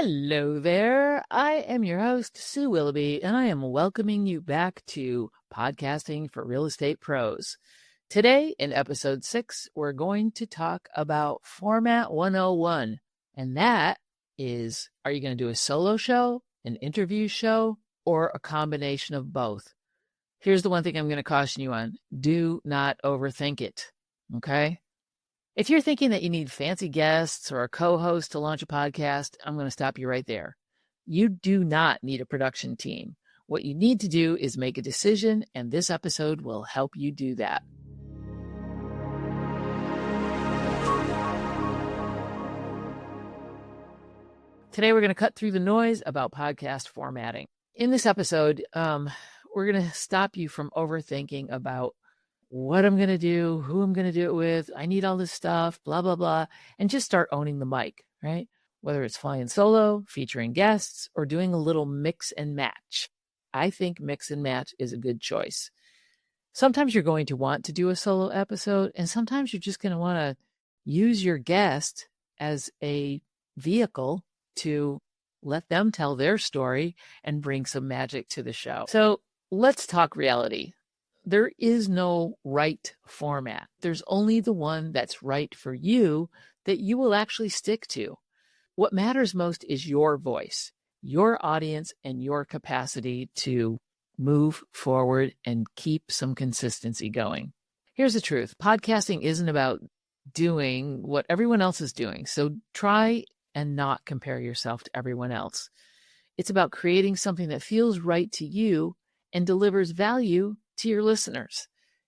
Hello there. I am your host, Sue Willoughby, and I am welcoming you back to Podcasting for Real Estate Pros. Today, in episode 6, we're going to talk about Format 101. And that is, are you going to do a solo show, an interview show, or a combination of both? Here's the one thing I'm going to caution you on. Do not overthink it, okay? If you're thinking that you need fancy guests or a co-host to launch a podcast, I'm going to stop you right there. You do not need a production team. What you need to do is make a decision, and this episode will help you do that. Today, we're going to cut through the noise about podcast formatting. In this episode, we're going to stop you from overthinking about what I'm going to do, who I'm going to do it with. I need all this stuff, blah, blah, blah, and just start owning the mic, right? Whether it's flying solo, featuring guests, or doing a little mix and match. I think mix and match is a good choice. Sometimes you're going to want to do a solo episode, and sometimes you're just going to want to use your guest as a vehicle to let them tell their story and bring some magic to the show. So let's talk reality. There is no right format. There's only the one that's right for you that you will actually stick to. What matters most is your voice, your audience, and your capacity to move forward and keep some consistency going. Here's the truth. Podcasting isn't about doing what everyone else is doing. So try and not compare yourself to everyone else. It's about creating something that feels right to you and delivers value to your listeners.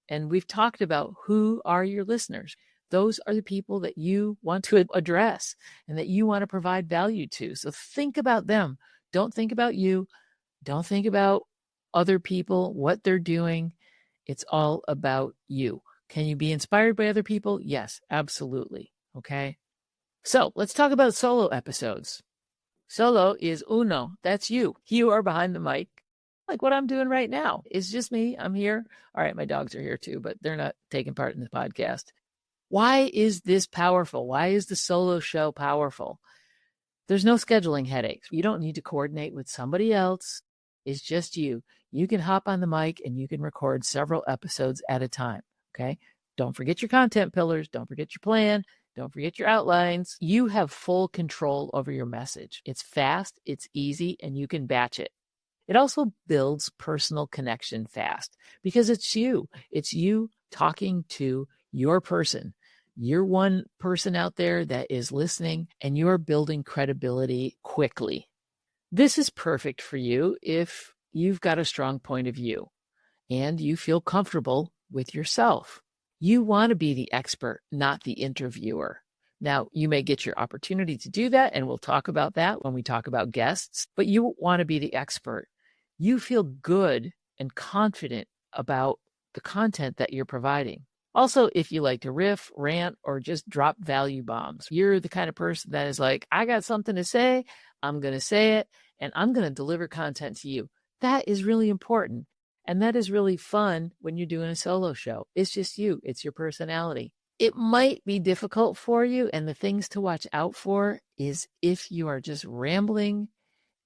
And we've talked about who are your listeners. Those are the people that you want to address and that you want to provide value to. So think about them. Don't think about you. Don't think about other people, what they're doing. It's all about you. Can you be inspired by other people? Yes, absolutely. Okay. So let's talk about solo episodes. Solo is uno. That's you. You are behind the mic. Like what I'm doing right now. It's just me. I'm here. All right, my dogs are here too, but they're not taking part in the podcast. Why is this powerful? Why is the solo show powerful? There's no scheduling headaches. You don't need to coordinate with somebody else. It's just you. You can hop on the mic and you can record several episodes at a time, okay? Don't forget your content pillars. Don't forget your plan. Don't forget your outlines. You have full control over your message. It's fast, it's easy, and you can batch it. It also builds personal connection fast because it's you. It's you talking to your person. You're one person out there that is listening, and you're building credibility quickly. This is perfect for you if you've got a strong point of view and you feel comfortable with yourself. You want to be the expert, not the interviewer. Now, you may get your opportunity to do that, and we'll talk about that when we talk about guests, but you want to be the expert. You feel good and confident about the content that you're providing. Also, if you like to riff, rant, or just drop value bombs, you're the kind of person that is like, I got something to say, I'm going to say it, and I'm going to deliver content to you. That is really important. And that is really fun when you're doing a solo show. It's just you. It's your personality. It might be difficult for you, and the things to watch out for is if you are just rambling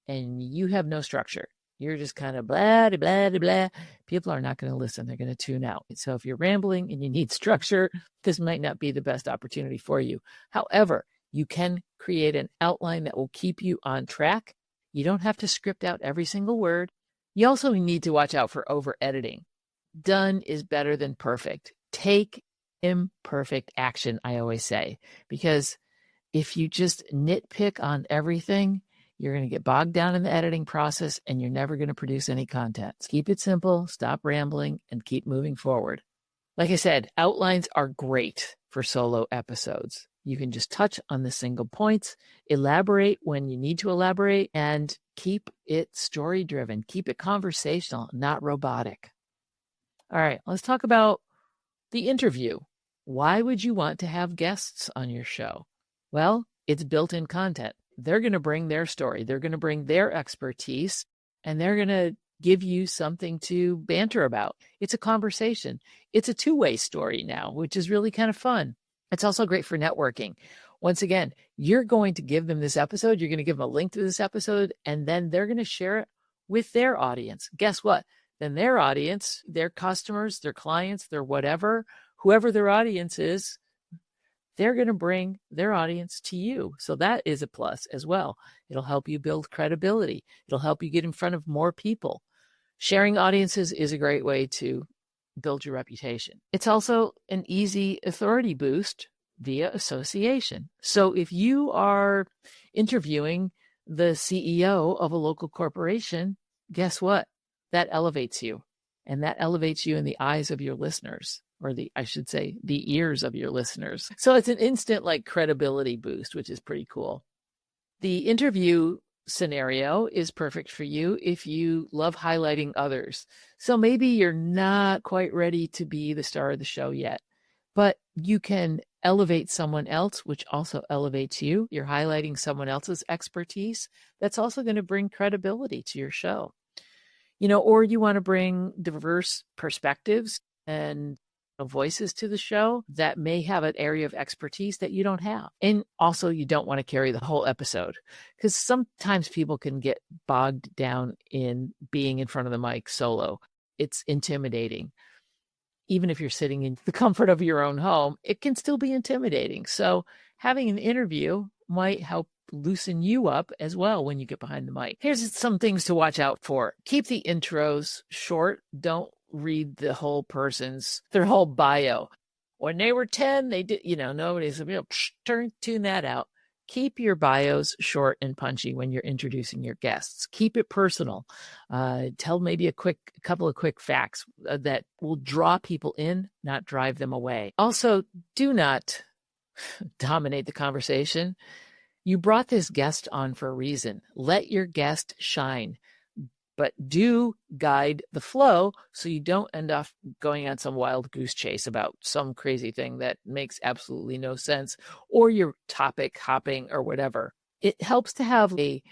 and you have no structure. You're just kind of blah, blah, blah, blah. People are not going to listen. They're going to tune out. So if you're rambling and you need structure, this might not be the best opportunity for you. However, you can create an outline that will keep you on track. You don't have to script out every single word. You also need to watch out for over editing. Done is better than perfect. Take imperfect action, I always say, because if you just nitpick on everything, you're going to get bogged down in the editing process and you're never going to produce any content. Keep it simple, stop rambling, and keep moving forward. Like I said, outlines are great for solo episodes. You can just touch on the single points, elaborate when you need to elaborate, and keep it story-driven. Keep it conversational, not robotic. All right, let's talk about the interview. Why would you want to have guests on your show? Well, it's built-in content. They're going to bring their story. They're going to bring their expertise, and they're going to give you something to banter about. It's a conversation. It's a two-way story now, which is really kind of fun. It's also great for networking. Once again, you're going to give them this episode, you're going to give them a link to this episode, and then they're going to share it with their audience. Guess what? Then their audience, their customers, their clients, their whatever, whoever their audience is, they're going to bring their audience to you. So that is a plus as well. It'll help you build credibility. It'll help you get in front of more people. Sharing audiences is a great way to build your reputation. It's also an easy authority boost via association. So if you are interviewing the CEO of a local corporation, guess what? That elevates you. And that elevates you in the eyes of your listeners, or I should say, the ears of your listeners. So it's an instant like credibility boost, which is pretty cool. The interview scenario is perfect for you if you love highlighting others. So maybe you're not quite ready to be the star of the show yet, but you can elevate someone else, which also elevates you. You're highlighting someone else's expertise. That's also going to bring credibility to your show. Or you want to bring diverse perspectives and voices to the show that may have an area of expertise that you don't have. And also you don't want to carry the whole episode, because sometimes people can get bogged down in being in front of the mic solo. It's intimidating. Even if you're sitting in the comfort of your own home, it can still be intimidating. So having an interview might help loosen you up as well when you get behind the mic. Here's some things to watch out for. Keep the intros short. Don't read their whole bio. When they were 10, they did, nobody's, tune that out. Keep your bios short and punchy when you're introducing your guests. Keep it personal. Tell maybe a couple of quick facts that will draw people in, not drive them away. Also, do not dominate the conversation. You brought this guest on for a reason. Let your guest shine, but do guide the flow so you don't end up going on some wild goose chase about some crazy thing that makes absolutely no sense, or you're topic hopping or whatever. It helps to have a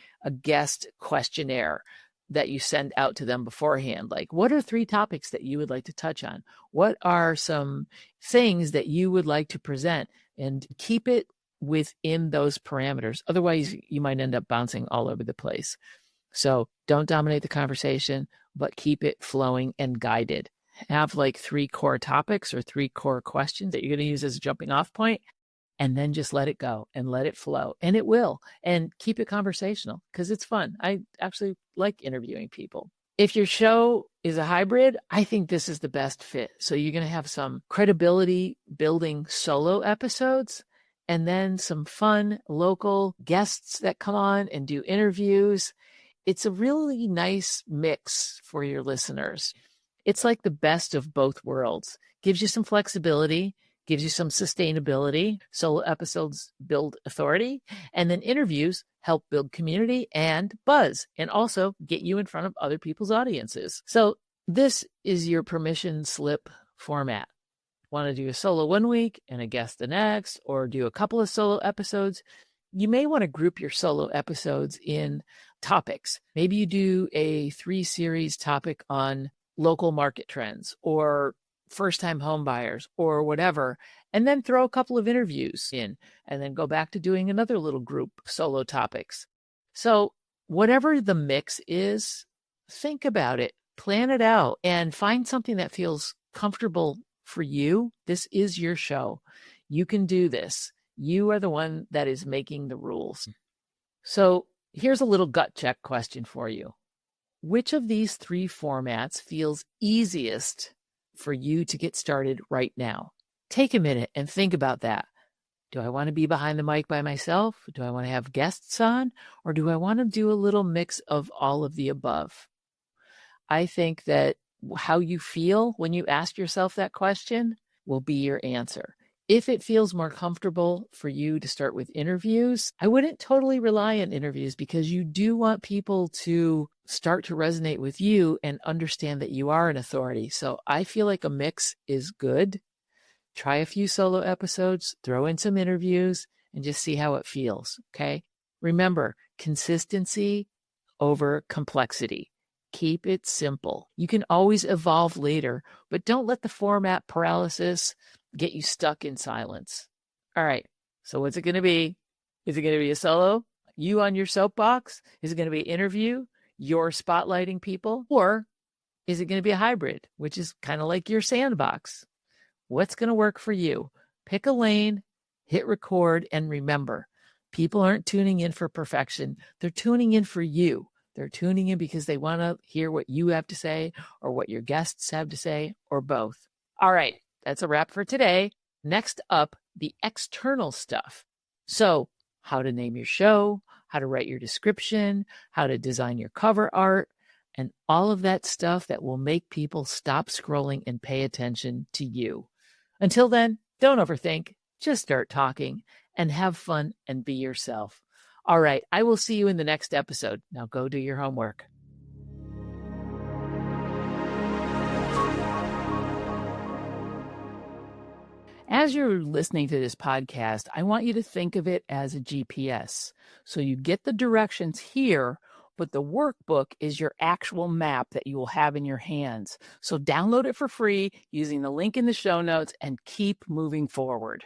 guest questionnaire that you send out to them beforehand. Like, what are 3 topics that you would like to touch on? What are some things that you would like to present? And keep it within those parameters. Otherwise, you might end up bouncing all over the place. So don't dominate the conversation, but keep it flowing and guided. Have like 3 core topics or 3 core questions that you're going to use as a jumping off point, and then just let it go and let it flow. And it will. And keep it conversational because it's fun. I actually like interviewing people. If your show is a hybrid, I think this is the best fit. So you're going to have some credibility building solo episodes, and then some fun local guests that come on and do interviews. It's a really nice mix for your listeners. It's like the best of both worlds. Gives you some flexibility, gives you some sustainability. Solo episodes build authority, and then interviews help build community and buzz, and also get you in front of other people's audiences. So this is your permission slip format. Want to do a solo one week and a guest the next, or do a couple of solo episodes? You may want to group your solo episodes in topics. Maybe you do a 3-series topic on local market trends or first-time home buyers or whatever, and then throw a couple of interviews in, and then go back to doing another little group solo topics. So whatever the mix is, think about it, plan it out, and find something that feels comfortable for you. This is your show. You can do this. You are the one that is making the rules. So here's a little gut check question for you. Which of these 3 formats feels easiest for you to get started right now? Take a minute and think about that. Do I want to be behind the mic by myself? Do I want to have guests on? Or do I want to do a little mix of all of the above? I think that how you feel when you ask yourself that question will be your answer. If it feels more comfortable for you to start with interviews, I wouldn't totally rely on interviews, because you do want people to start to resonate with you and understand that you are an authority. So I feel like a mix is good. Try a few solo episodes, throw in some interviews, and just see how it feels. Okay. Remember, consistency over complexity. Keep it simple. You can always evolve later, but don't let the format paralysis get you stuck in silence. All right. So what's it going to be? Is it going to be a solo? You on your soapbox? Is it going to be an interview? You're spotlighting people? Or is it going to be a hybrid, which is kind of like your sandbox? What's going to work for you? Pick a lane, hit record, and remember, people aren't tuning in for perfection. They're tuning in for you. They're tuning in because they want to hear what you have to say or what your guests have to say or both. All right, that's a wrap for today. Next up, the external stuff. So, how to name your show, how to write your description, how to design your cover art, and all of that stuff that will make people stop scrolling and pay attention to you. Until then, don't overthink, just start talking and have fun and be yourself. All right, I will see you in the next episode. Now go do your homework. As you're listening to this podcast, I want you to think of it as a GPS. So you get the directions here, but the workbook is your actual map that you will have in your hands. So download it for free using the link in the show notes and keep moving forward.